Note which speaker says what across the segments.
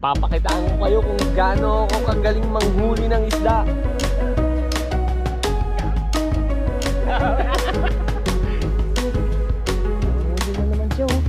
Speaker 1: Papakitaan ko kayo kung gaano ako kagaling manghuli ng isda. Hindi na naman siya, oh.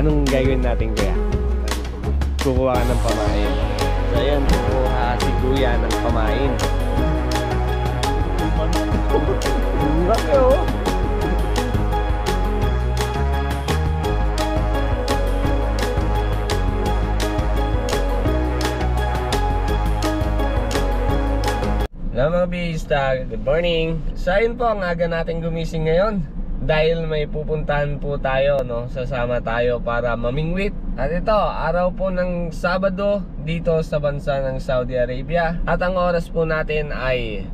Speaker 1: Anong gagawin natin, kuya? Kukuha ka ng pamain. So ayan, kukuha si kuya ng pamain. Laki, oh. Hello mga bista, good morning. So ayun po, ang aga natin gumising ngayon dahil may pupuntahan po tayo, no? Sasama tayo para mamingwit. At ito, araw po ng Sabado dito sa bansa ng Saudi Arabia. At ang oras po natin ay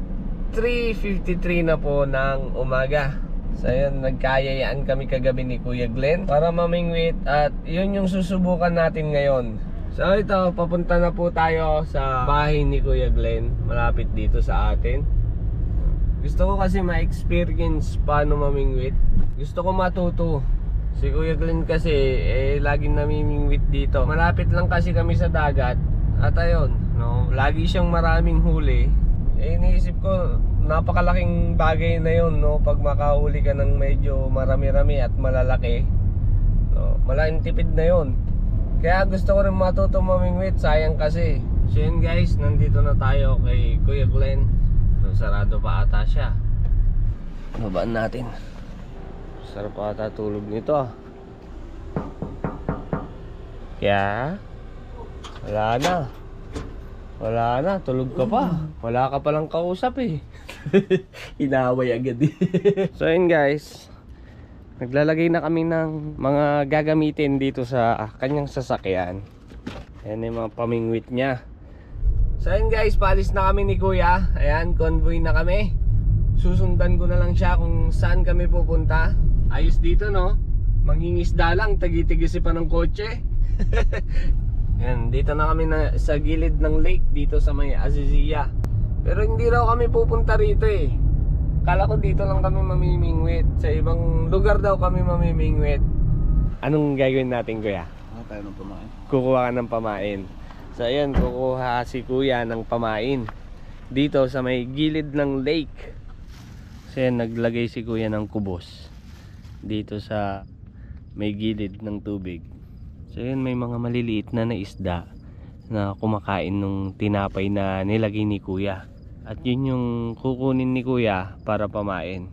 Speaker 1: 3:53 na po ng umaga. So yun, nagkayayaan kami kagabi ni Kuya Glenn para mamingwit. At yun yung susubukan natin ngayon. So ito, papunta na po tayo sa bahay ni Kuya Glenn, malapit dito sa atin. Gusto ko kasi ma-experience paano mamingwit. Gusto ko matuto. Si Kuya Glenn kasi laging namimingwit dito. Malapit lang kasi kami sa dagat. At ayun, no, lagi siyang maraming huli. Iniisip ko, napakalaking bagay na yun, no, pag makahuli ka ng medyo marami-rami at malalaki, no, malaking tipid na yun. Kaya gusto ko rin matuto mamingwit, sayang kasi. So yun guys, nandito na tayo kay Kuya Glenn. So, sarado pa ata siya. Babaan natin. Sarap pa ata tulog nito, ah. Kaya wala na, tulog ka pa. Wala ka palang kausap eh. Inaway agad eh. So yun guys, naglalagay na kami ng mga gagamitin dito sa kanyang sasakyan. Ayan yung mga pamingwit niya. So yun guys, paalis na kami ni Kuya. Ayan, convoy na kami. Susundan ko na lang siya kung saan kami pupunta. Ayos dito, no? Manghingisda lang, tagi-tigisi pa ng kotse. Ayan, dito na kami sa gilid ng lake, dito sa may Azizia. Pero hindi raw kami pupunta rito eh. Kala ko dito lang kami mamimingwit. Sa ibang lugar daw kami mamimingwit. Anong gagawin natin, Kuya?
Speaker 2: Tayo ng pamain.
Speaker 1: Kukuha ka ng pamain. So ayan, kukuha si Kuya ng pamain dito sa may gilid ng lake. So ayan, naglagay si Kuya ng kubos dito sa may gilid ng tubig. So ayan, may mga maliliit na isda na kumakain nung tinapay na nilagay ni Kuya. At yun yung kukunin ni Kuya para pamain.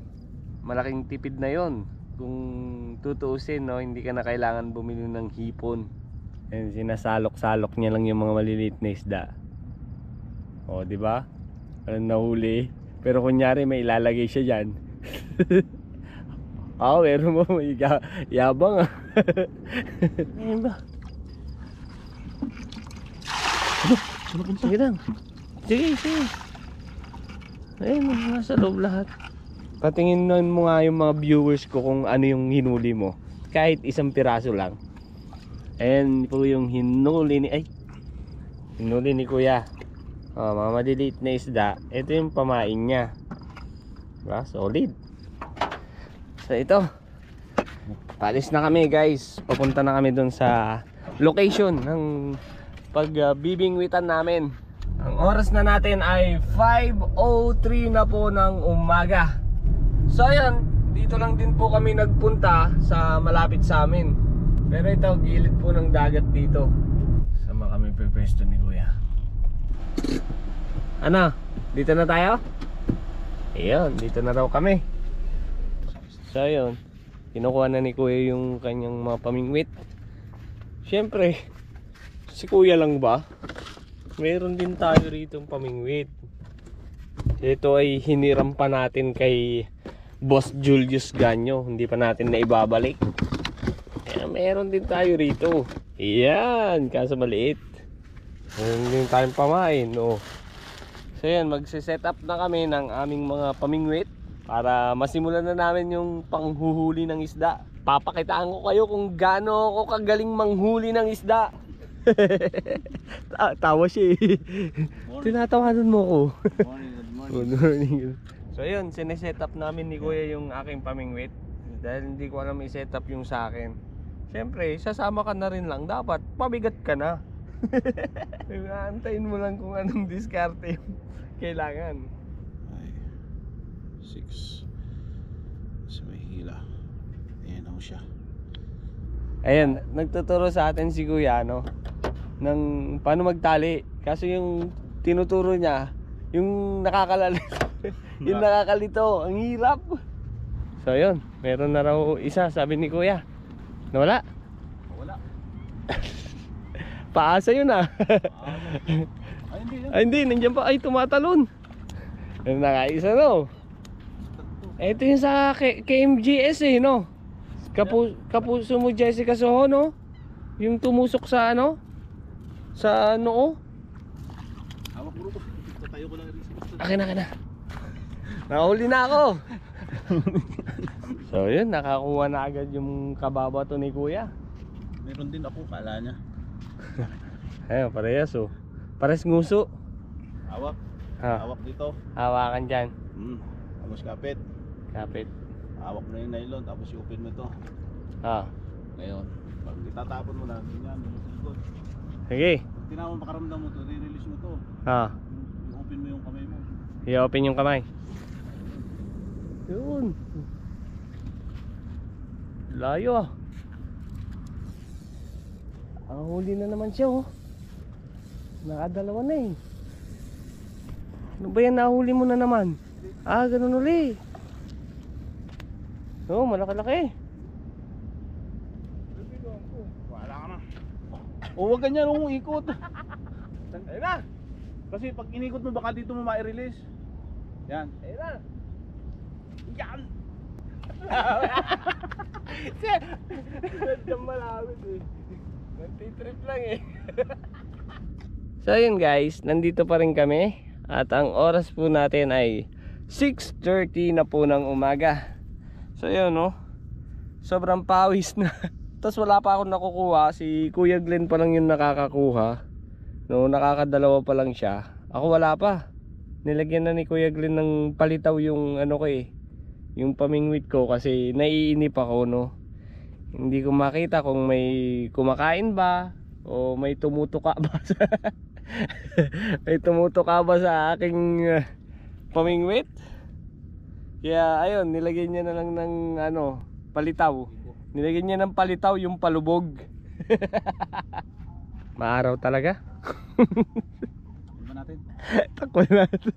Speaker 1: Malaking tipid na yon. Kung tutuusin, no, hindi ka na kailangan bumili ng hipon. And sinasalok-salok niya lang yung mga maliliit na isda. O, di ba? Parang nahuli. Pero kunyari may ilalagay siya diyan. Meron mo may yabang ah. Ayun ba? Sige lang. Sige. Ayun, nasa loob lahat. Patingin mo nga yung mga viewers ko kung ano yung hinuli mo. Kahit isang piraso lang. Ayan po yung hinuli ni Kuya. Mga maliliit na isda. Ito yung pamain niya. Diba? Solid. So ito, paalis na kami guys. Papunta na kami dun sa location ng pagbibingwitan namin. Ang oras na natin ay 5:03 na po ng umaga. So ayan, dito lang din po kami nagpunta sa malapit sa amin. Pero ito, gilid po ng dagat dito. Sama kami pwesto ni Kuya. Ano? Dito na tayo? Ayun, dito na raw kami. So ayun, kinukuha na ni Kuya yung kanyang mga pamingwit. Siyempre, si Kuya lang ba? Meron din tayo rito ng pamingwit. Ito ay hiniram pa natin kay Boss Julius Ganyo. Hindi pa natin na ibabalik. Meron din tayo rito. Iyan, kaso maliit. Meron din tayong pamain, no? So yan, magsiset up na kami ng aming mga pamingwit para masimulan na namin yung panghuhuli ng isda. Papakitaan ko kayo kung gaano ako kagaling manghuli ng isda. Tawa siya eh. Tinatawanan mo ko.
Speaker 2: Good morning.
Speaker 1: Good morning. So yun, sineset up namin ni Kuya yung aking pamingwit. Dahil hindi ko alam i-set up yung sa akin. Siyempre, sasama ka na rin lang. Dapat, pabigat ka na. Aantayin mo lang kung anong diskarte yung kailangan.
Speaker 2: Ay, 6. Sa may hila. Ayan ako siya.
Speaker 1: Ayan, nagtuturo sa atin si Kuya, no? Ng paano magtali. Kaso yung tinuturo niya, yung nakakalito. Yung nakakalito, ang hirap. So yun, meron na raw isa, sabi ni Kuya. Nawala?
Speaker 2: Wala.
Speaker 1: Paasa yun ah.
Speaker 2: Ay, hindi yan.
Speaker 1: Ay hindi, nandiyan pa. Ay, tumatalon. Yung nakaisa no. Ito yung sa KMGS eh, no? Kapuso mo Jessica Soho, no? Yung tumusok sa ano? Sa noo.
Speaker 2: Hawak mo rin. Tatayo ko lang rin sa
Speaker 1: Akin na. Nahuli na ako. So yun, nakakuha na agad yung kababato ni Kuya.
Speaker 2: Meron din ako, kala niya.
Speaker 1: Ayun, parehas oh. Pares nguso.
Speaker 2: Hawak.
Speaker 1: Ha,
Speaker 2: Hawak dito.
Speaker 1: hawakan dyan.
Speaker 2: Tapos kapit.
Speaker 1: Kapit.
Speaker 2: Hawak mo na yung nylon, tapos i-open mo ito.
Speaker 1: Ha,
Speaker 2: Ngayon, pag itatapon mo na, ganyan, yung ikot.
Speaker 1: sige.
Speaker 2: Pag tinawang makaramdam mo ito, re-release mo ito.
Speaker 1: Ha,
Speaker 2: I-open mo yung kamay mo.
Speaker 1: i-open yung kamay. Yun. Layo ah. Ang huli na naman siya oh. Nakadalawa na eh. Ano ba yan, nahuli mo na naman? Ah, ganun uli. Oo, malaki-laki.
Speaker 2: Wala ka na. O wag ganyan, ikot.
Speaker 1: Ayun na.
Speaker 2: Kasi pag inikot mo, baka dito mo ma-release. Yan.
Speaker 1: Ayun na.
Speaker 2: Yan!
Speaker 1: Diyan malawit eh. Nagtitrip lang eh. So yun guys, nandito pa rin kami. At ang oras po natin ay 6:30 na po ng umaga. So yun no, sobrang pawis na. Tapos wala pa akong nakukuha. Si Kuya Glenn pa lang yung nakakakuha. No, nakakadalawa pa lang siya. Ako wala pa. Nilagyan na ni Kuya Glenn ng palitaw yung ano ko eh, yung pamingwit ko kasi naiinip ako no. Hindi ko makita kung may kumakain ba o may tumutuka ba sa may tumutuka ba sa aking pamingwit. Kaya ayun, nilagyan niya na lang ng ano, palitaw. Nilagyan niya ng palitaw yung palubog. Maaraw talaga.
Speaker 2: Ano ba natin?
Speaker 1: Takbo natin.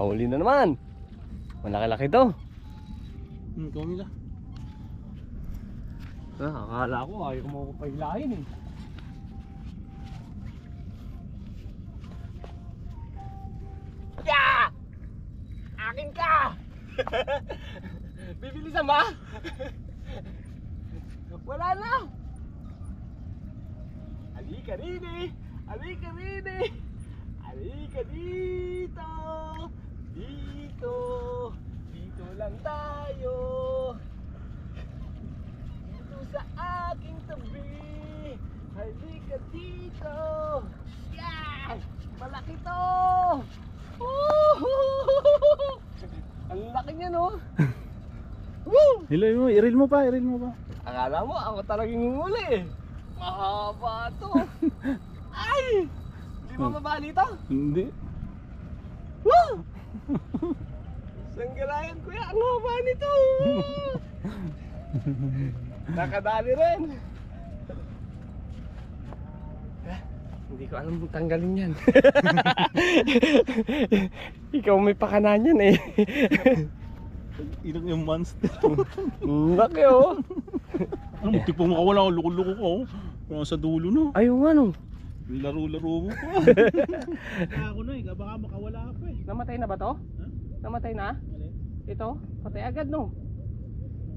Speaker 1: Huli na naman. Malaki-laki to.
Speaker 2: Kumila.
Speaker 1: Akala ko ayaw ko mapapailahin eh. Yeah! Akin ka! Bibilisan ba? Wala na! Halika rin eh! Halika rin eh! Halika dito! Dito! Dito lang tayo! Dito sa aking tabi! Halika dito! Yan! Malaki to! Woohoo! Ang laki niya no? Woo!
Speaker 2: Iril mo pa.
Speaker 1: Akala mo ako talagang nguli eh. Mahaba to. Ay! Hindi mo mabali to?
Speaker 2: Hindi.
Speaker 1: Woo! Sanggalayan kuya, ang haba nito. Nakadali rin. Hindi ko alam tanggalin yan. Ikaw may pakanan yan eh.
Speaker 2: Ilang yung monster.
Speaker 1: Laki oh.
Speaker 2: Ano, muntik pong makawala. Loko-loko ko. Sa dulo no.
Speaker 1: Ayun nga no.
Speaker 2: Laro-laro mo pa. Ako na eh, baka makawala pa eh.
Speaker 1: Namatay na ba to?
Speaker 2: Huh?
Speaker 1: Namatay na? Ito? Patay agad no?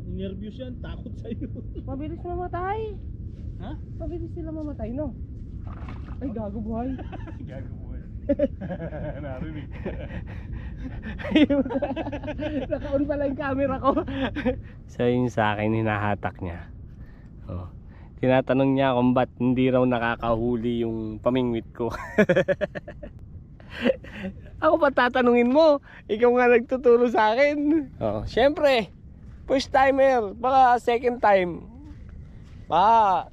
Speaker 2: Nervous yan, takot sa'yo.
Speaker 1: Mabilis mamatay.
Speaker 2: Ha?
Speaker 1: Mabilis sila mamatay no? Ay gago buhay.
Speaker 2: Gago mo eh. Narinig.
Speaker 1: Naka-on pala yung camera ko. So yun sa akin, hinahatak niya. Oh. Tinatanong niya kung ba't hindi raw nakakahuli yung pamingwit ko. Ako pa tatanungin mo. Ikaw nga nagtuturo sa akin. Oh, syempre, first timer, baka second time. Baka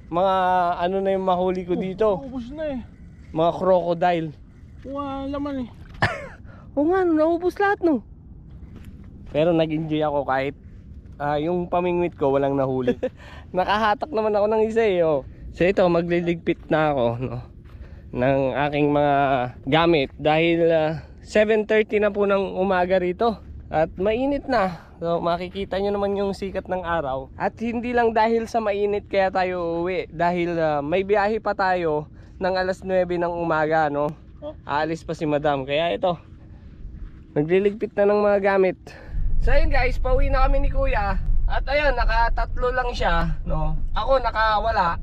Speaker 1: mga ano na yung mahuli ko dito.
Speaker 2: Ubus na eh.
Speaker 1: Mga crocodile.
Speaker 2: Wala laman eh.
Speaker 1: Oo nga, naubos lahat no. Pero nag-enjoy ako kahit yung pamingwit ko walang nahuli. Nakahatak naman ako ng isa eh. Oh. So ito, magliligpit na ako no, ng aking mga gamit. Dahil 7:30 na po ng umaga rito. At mainit na. So makikita nyo naman yung sikat ng araw. At hindi lang dahil sa mainit kaya tayo uuwi. Dahil may biyahe pa tayo ng alas 9 ng umaga no. Aalis pa si madam. Kaya ito, nagliligpit na ng mga gamit. So ayun guys, pauwi na kami ni kuya. At ayun, nakatatlo lang siya no. Ako nakawala.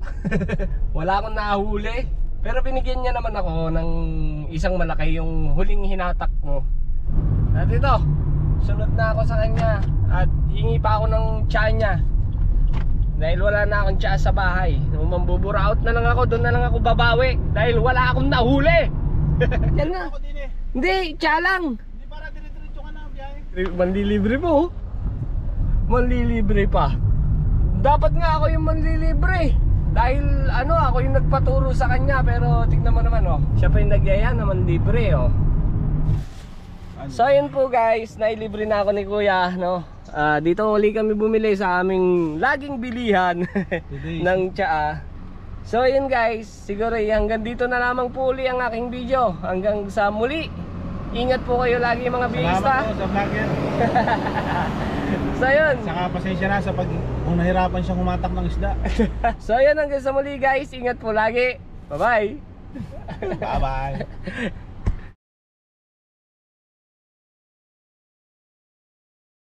Speaker 1: Wala akong nahuli. Pero binigyan niya naman ako ng isang malaki, yung huling hinatak mo. At ito, sunod na ako sa kanya. At hingi pa ako ng tiyan niya. Dahil wala na akong tiyan sa bahay. Mambuburaot na lang ako, doon na lang ako babawi. Dahil wala akong nahuli. Yan na.
Speaker 2: Ako din eh.
Speaker 1: Hindi, tiyan lang.
Speaker 2: Hindi para dire-diretso ka na ang biyahe.
Speaker 1: Manlilibre po. Manlilibre pa. Dapat nga ako yung manlilibre. Dahil ano, ako yung nagpaturo sa kanya. Pero tignan mo naman oh, siya pa yung nagyaya na manlibre oh. So yun po guys, nailibre na ako ni kuya no. Dito uli kami bumili sa aming laging bilihan ng tsaa. So yun guys, siguro hanggang dito na lamang po uli ang aking video. Hanggang sa muli. Ingat po kayo lagi mga bihista.
Speaker 2: Salamat po sa vlogger.
Speaker 1: So yun.
Speaker 2: Saka pasensya na sa pag kung nahirapan siyang humatak ng isda.
Speaker 1: So yun, hanggang sa muli guys. Ingat po lagi. Bye bye.
Speaker 2: Bye bye.